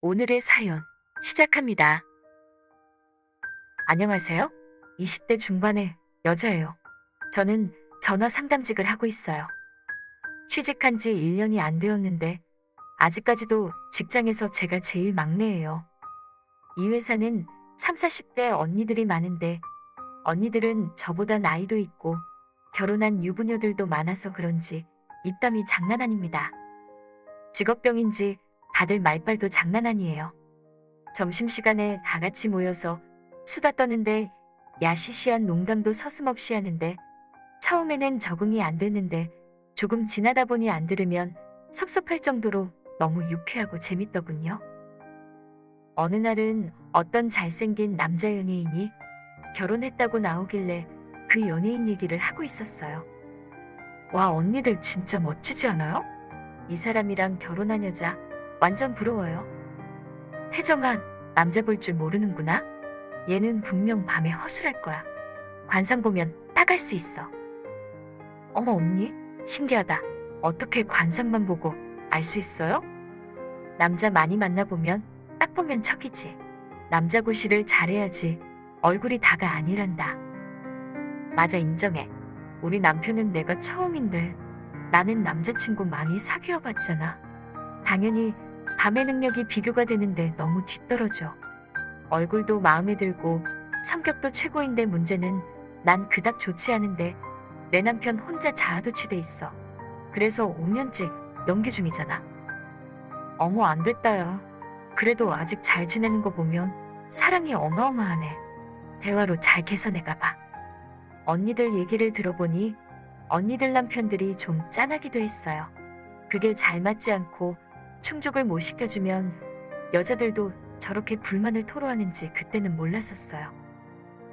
오늘의 사연 시작합니다. 안녕하세요. 20대 중반의 여자예요. 저는 전화 상담직을 하고 있어요. 취직한 지 1년이 안 되었는데 아직까지도 직장에서 제가 제일 막내예요. 이 회사는 3, 40대 언니들이 많은데 언니들은 저보다 나이도 있고 결혼한 유부녀들도 많아서 그런지 입담이 장난 아닙니다. 직업병인지 다들 말빨도 장난 아니에요. 점심시간에 다 같이 모여서 수다 떠는데 야시시한 농담도 서슴없이 하는데 처음에는 적응이 안 됐는데 조금 지나다 보니 안 들으면 섭섭할 정도로 너무 유쾌하고 재밌더군요. 어느 날은 어떤 잘생긴 남자 연예인이 결혼했다고 나오길래 그 연예인 얘기를 하고 있었어요. 와, 언니들 진짜 멋지지 않아요? 이 사람이랑 결혼한 여자 완전 부러워요. 태정아, 남자 볼 줄 모르는구나. 얘는 분명 밤에 허술할 거야. 관상 보면 딱 알 수 있어. 어머, 언니, 신기하다. 어떻게 관상만 보고 알 수 있어요? 남자 많이 만나보면 딱 보면 척이지. 남자 구실을 잘해야지 얼굴이 다가 아니란다. 맞아, 인정해. 우리 남편은 내가 처음인데 나는 남자친구 많이 사귀어봤잖아. 당연히 밤의 능력이 비교가 되는데 너무 뒤떨어져. 얼굴도 마음에 들고 성격도 최고인데 문제는 난 그닥 좋지 않은데 내 남편 혼자 자아도취돼 있어. 그래서 5년째 연기 중이잖아. 어머, 안 됐다야. 그래도 아직 잘 지내는 거 보면 사랑이 어마어마하네. 대화로 잘 개선해가 봐. 언니들 얘기를 들어보니 언니들 남편들이 좀 짠하기도 했어요. 그게 잘 맞지 않고 충족을 못 시켜주면 여자들도 저렇게 불만을 토로하는지 그때는 몰랐었어요.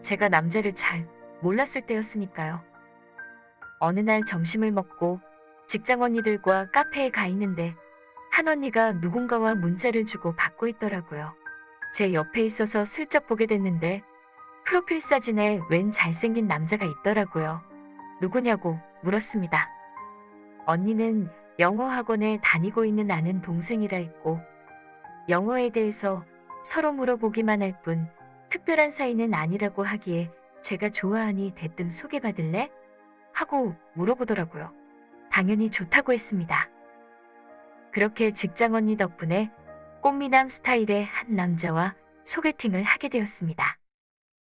제가 남자를 잘 몰랐을 때였으니까요. 어느 날 점심을 먹고 직장 언니들과 카페에 가 있는데 한 언니가 누군가와 문자를 주고 받고 있더라고요. 제 옆에 있어서 슬쩍 보게 됐는데 프로필 사진에 웬 잘생긴 남자가 있더라고요. 누구냐고 물었습니다. 언니는 영어 학원에 다니고 있는 아는 동생이라 했고 영어에 대해서 서로 물어보기만 할 뿐 특별한 사이는 아니라고 하기에 제가 좋아하니 대뜸 소개받을래? 하고 물어보더라고요. 당연히 좋다고 했습니다. 그렇게 직장 언니 덕분에 꽃미남 스타일의 한 남자와 소개팅을 하게 되었습니다.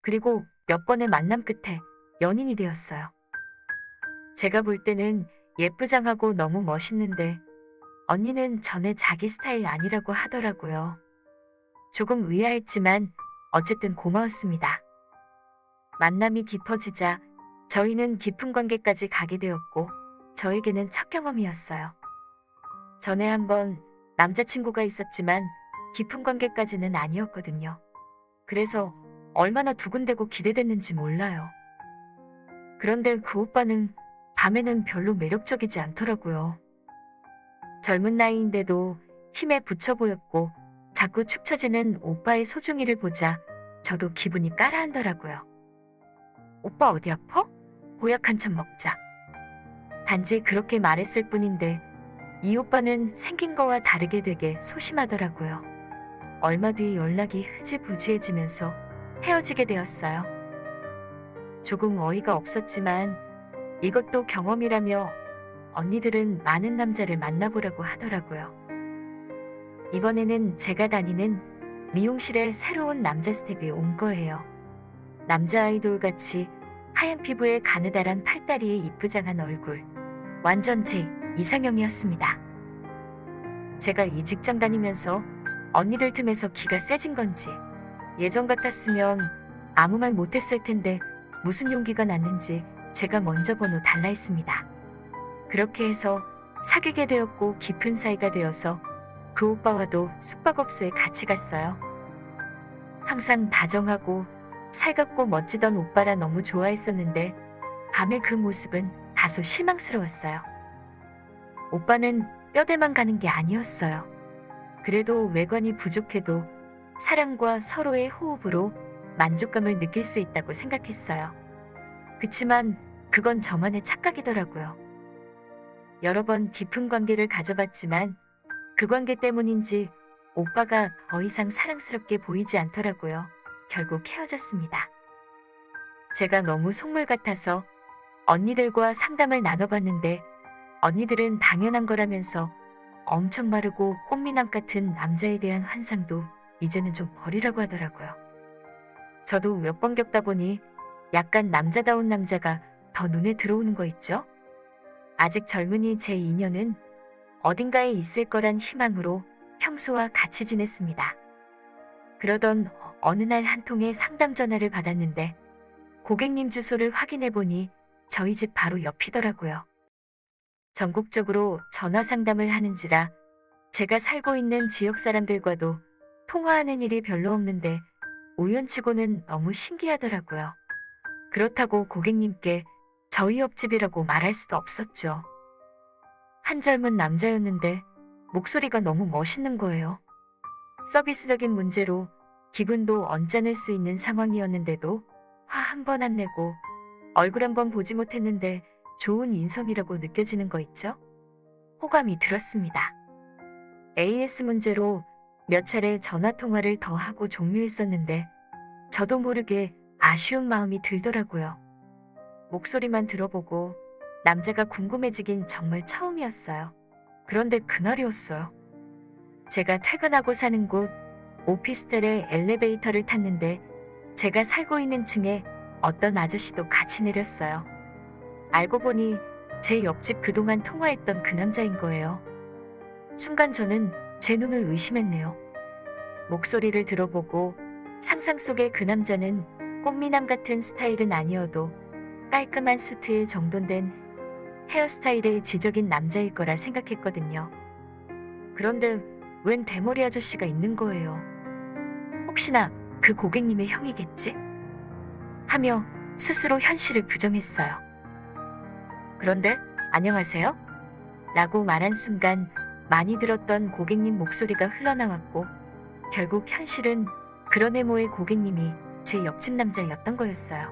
그리고 몇 번의 만남 끝에 연인이 되었어요. 제가 볼 때는 예쁘장하고 너무 멋있는데 언니는 전에 자기 스타일 아니라고 하더라고요. 조금 의아했지만 어쨌든 고마웠습니다. 만남이 깊어지자 저희는 깊은 관계까지 가게 되었고 저에게는 첫 경험이었어요. 전에 한번 남자친구가 있었지만 깊은 관계까지는 아니었거든요. 그래서 얼마나 두근대고 기대됐는지 몰라요. 그런데 그 오빠는 밤에는 별로 매력적이지 않더라고요. 젊은 나이인데도 힘에 부쳐 보였고 자꾸 축 처지는 오빠의 소중이를 보자 저도 기분이 까라하더라고요. 오빠 어디 아파? 보약 한 참 먹자. 단지 그렇게 말했을 뿐인데 이 오빠는 생긴 거와 다르게 되게 소심하더라고요. 얼마 뒤 연락이 흐지부지해지면서 헤어지게 되었어요. 조금 어이가 없었지만 이것도 경험이라며 언니들은 많은 남자를 만나보라고 하더라고요. 이번에는 제가 다니는 미용실에 새로운 남자 스텝이 온 거예요. 남자 아이돌 같이 하얀 피부에 가느다란 팔다리에 이쁘장한 얼굴. 완전 제 이상형이었습니다. 제가 이 직장 다니면서 언니들 틈에서 기가 세진 건지 예전 같았으면 아무 말 못했을 텐데 무슨 용기가 났는지 제가 먼저 번호 달라 했습니다. 그렇게 해서 사귀게 되었고 깊은 사이가 되어서 그 오빠와도 숙박업소에 같이 갔어요. 항상 다정하고 살갑고 멋지던 오빠라 너무 좋아했었는데 밤에 그 모습은 다소 실망스러웠어요. 오빠는 뼈대만 가는 게 아니었어요. 그래도 외관이 부족해도 사랑과 서로의 호흡으로 만족감을 느낄 수 있다고 생각했어요. 그치만 그건 저만의 착각이더라고요. 여러 번 깊은 관계를 가져봤지만 그 관계 때문인지 오빠가 더 이상 사랑스럽게 보이지 않더라고요. 결국 헤어졌습니다. 제가 너무 속물 같아서 언니들과 상담을 나눠봤는데 언니들은 당연한 거라면서 엄청 마르고 꽃미남 같은 남자에 대한 환상도 이제는 좀 버리라고 하더라고요. 저도 몇 번 겪다 보니 약간 남자다운 남자가 더 눈에 들어오는 거 있죠? 아직 젊은이 제 인연은 어딘가에 있을 거란 희망으로 평소와 같이 지냈습니다. 그러던 어느 날 한 통의 상담 전화를 받았는데 고객님 주소를 확인해 보니 저희 집 바로 옆이더라고요. 전국적으로 전화 상담을 하는지라 제가 살고 있는 지역 사람들과도 통화하는 일이 별로 없는데 우연치고는 너무 신기하더라고요. 그렇다고 고객님께 저희 옆집이라고 말할 수도 없었죠. 한 젊은 남자였는데 목소리가 너무 멋있는 거예요. 서비스적인 문제로 기분도 언짢을 수 있는 상황이었는데도 화 한 번 안 내고 얼굴 한 번 보지 못했는데 좋은 인성이라고 느껴지는 거 있죠? 호감이 들었습니다. AS 문제로 몇 차례 전화 통화를 더 하고 종료했었는데 저도 모르게 아쉬운 마음이 들더라고요. 목소리만 들어보고 남자가 궁금해지긴 정말 처음이었어요. 그런데 그날이었어요. 제가 퇴근하고 사는 곳 오피스텔의 엘리베이터를 탔는데 제가 살고 있는 층에 어떤 아저씨도 같이 내렸어요. 알고 보니 제 옆집 그동안 통화했던 그 남자인 거예요. 순간 저는 제 눈을 의심했네요. 목소리를 들어보고 상상 속의 그 남자는 꽃미남 같은 스타일은 아니어도 깔끔한 수트에 정돈된 헤어스타일의 지적인 남자일 거라 생각했거든요. 그런데 웬 대머리 아저씨가 있는 거예요. 혹시나 그 고객님의 형이겠지? 하며 스스로 현실을 부정했어요. 그런데 안녕하세요? 라고 말한 순간 많이 들었던 고객님 목소리가 흘러나왔고 결국 현실은 그런 외모의 고객님이 제 옆집 남자였던 거였어요.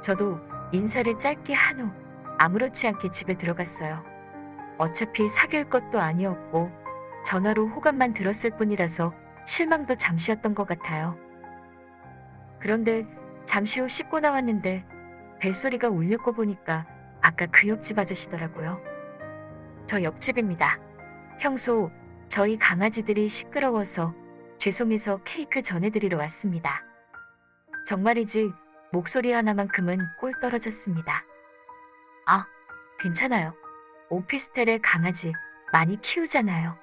저도 인사를 짧게 한 후 아무렇지 않게 집에 들어갔어요. 어차피 사귈 것도 아니었고 전화로 호감만 들었을 뿐이라서 실망도 잠시였던 것 같아요. 그런데 잠시 후 씻고 나왔는데 벨소리가 울렸고 보니까 아까 그 옆집 아저씨더라고요. 저 옆집입니다. 평소 저희 강아지들이 시끄러워서 죄송해서 케이크 전해드리러 왔습니다. 정말이지 목소리 하나만큼은 꼴 떨어졌습니다. 아, 괜찮아요. 오피스텔의 강아지 많이 키우잖아요.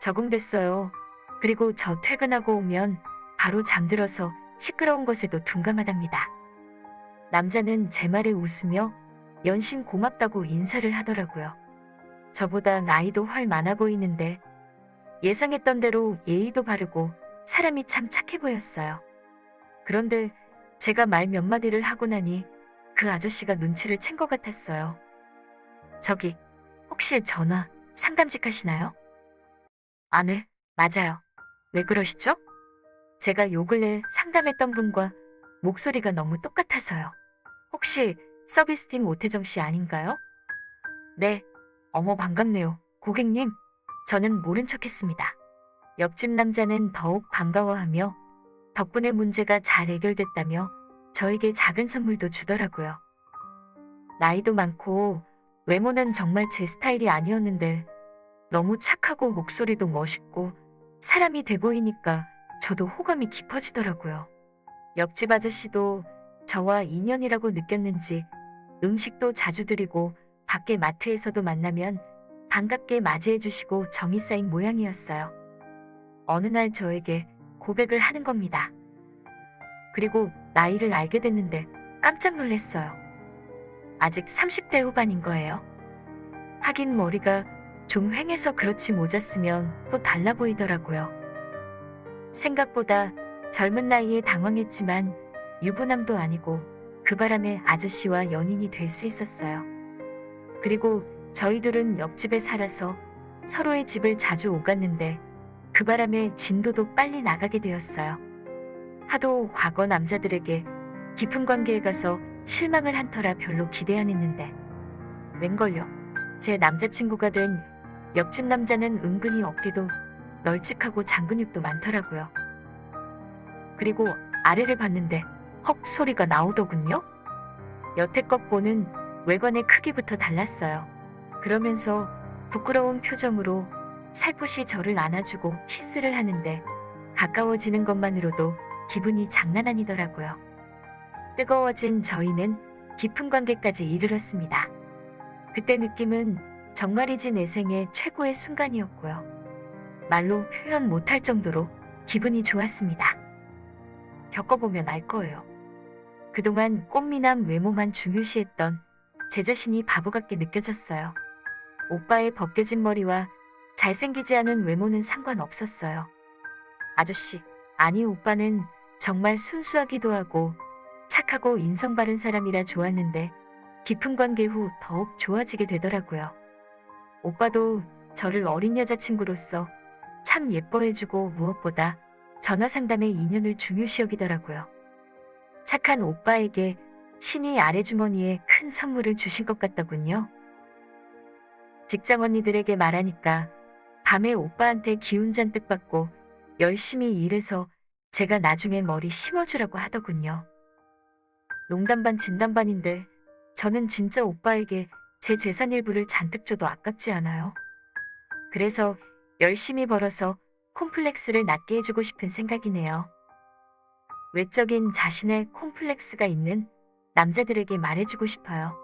적응됐어요. 그리고 저 퇴근하고 오면 바로 잠들어서 시끄러운 것에도 둔감하답니다. 남자는 제 말에 웃으며 연신 고맙다고 인사를 하더라고요. 저보다 나이도 훨 많아 보이는데 예상했던 대로 예의도 바르고 사람이 참 착해 보였어요. 그런데 제가 말 몇 마디를 하고 나니 그 아저씨가 눈치를 챈 것 같았어요. 저기, 혹시 전화 상담직 하시나요? 아, 네, 맞아요. 왜 그러시죠? 제가 요 근래 상담했던 분과 목소리가 너무 똑같아서요. 혹시 서비스팀 오태정 씨 아닌가요? 네, 어머 반갑네요. 고객님, 저는 모른 척했습니다. 옆집 남자는 더욱 반가워하며 덕분에 문제가 잘 해결됐다며 저에게 작은 선물도 주더라고요. 나이도 많고 외모는 정말 제 스타일이 아니었는데 너무 착하고 목소리도 멋있고 사람이 돼 보이니까 저도 호감이 깊어지더라고요. 옆집 아저씨도 저와 인연이라고 느꼈는지 음식도 자주 드리고 밖에 마트에서도 만나면 반갑게 맞이해 주시고 정이 쌓인 모양이었어요. 어느 날 저에게 고백을 하는 겁니다. 그리고 나이를 알게 됐는데 깜짝 놀랐어요. 아직 30대 후반인 거예요. 하긴 머리가 좀 휑해서 그렇지 모자쓰면 또 달라 보이더라고요. 생각보다 젊은 나이에 당황했지만 유부남도 아니고 그 바람에 아저씨와 연인이 될 수 있었어요. 그리고 저희 둘은 옆집에 살아서 서로의 집을 자주 오갔는데 그 바람에 진도도 빨리 나가게 되었어요. 하도 과거 남자들에게 깊은 관계에 가서 실망을 한 터라 별로 기대 안 했는데 웬걸요? 제 남자친구가 된 옆집 남자는 은근히 어깨도 널찍하고 장근육도 많더라고요. 그리고 아래를 봤는데 헉 소리가 나오더군요. 여태껏 보는 외관의 크기부터 달랐어요. 그러면서 부끄러운 표정으로 살포시 저를 안아주고 키스를 하는데 가까워지는 것만으로도 기분이 장난 아니더라고요. 뜨거워진 저희는 깊은 관계까지 이르렀습니다. 그때 느낌은 정말이지 내 생애 최고의 순간이었고요. 말로 표현 못할 정도로 기분이 좋았습니다. 겪어보면 알 거예요. 그동안 꽃미남 외모만 중요시했던 제 자신이 바보 같게 느껴졌어요. 오빠의 벗겨진 머리와 잘생기지 않은 외모는 상관없었어요. 아저씨, 아니 오빠는 정말 순수하기도 하고 착하고 인성 바른 사람이라 좋았는데 깊은 관계 후 더욱 좋아지게 되더라고요. 오빠도 저를 어린 여자친구로서 참 예뻐해주고 무엇보다 전화 상담의 인연을 중요시 여기더라고요. 착한 오빠에게 신이 아래주머니에 큰 선물을 주신 것 같더군요. 직장 언니들에게 말하니까 밤에 오빠한테 기운 잔뜩 받고 열심히 일해서 제가 나중에 머리 심어주라고 하더군요. 농담 반 진담 반인데 저는 진짜 오빠에게 제 재산 일부를 잔뜩 줘도 아깝지 않아요. 그래서 열심히 벌어서 콤플렉스를 낫게 해주고 싶은 생각이네요. 외적인 자신의 콤플렉스가 있는 남자들에게 말해주고 싶어요.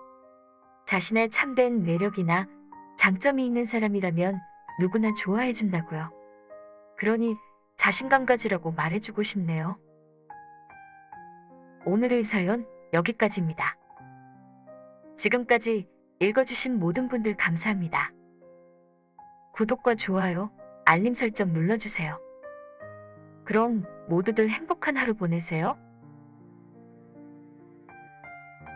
자신의 참된 매력이나 장점이 있는 사람이라면 누구나 좋아해준다고요. 그러니 자신감 가지라고 말해주고 싶네요. 오늘의 사연 여기까지입니다. 지금까지 읽어주신 모든 분들 감사합니다. 구독과 좋아요, 알림 설정 눌러주세요. 그럼 모두들 행복한 하루 보내세요.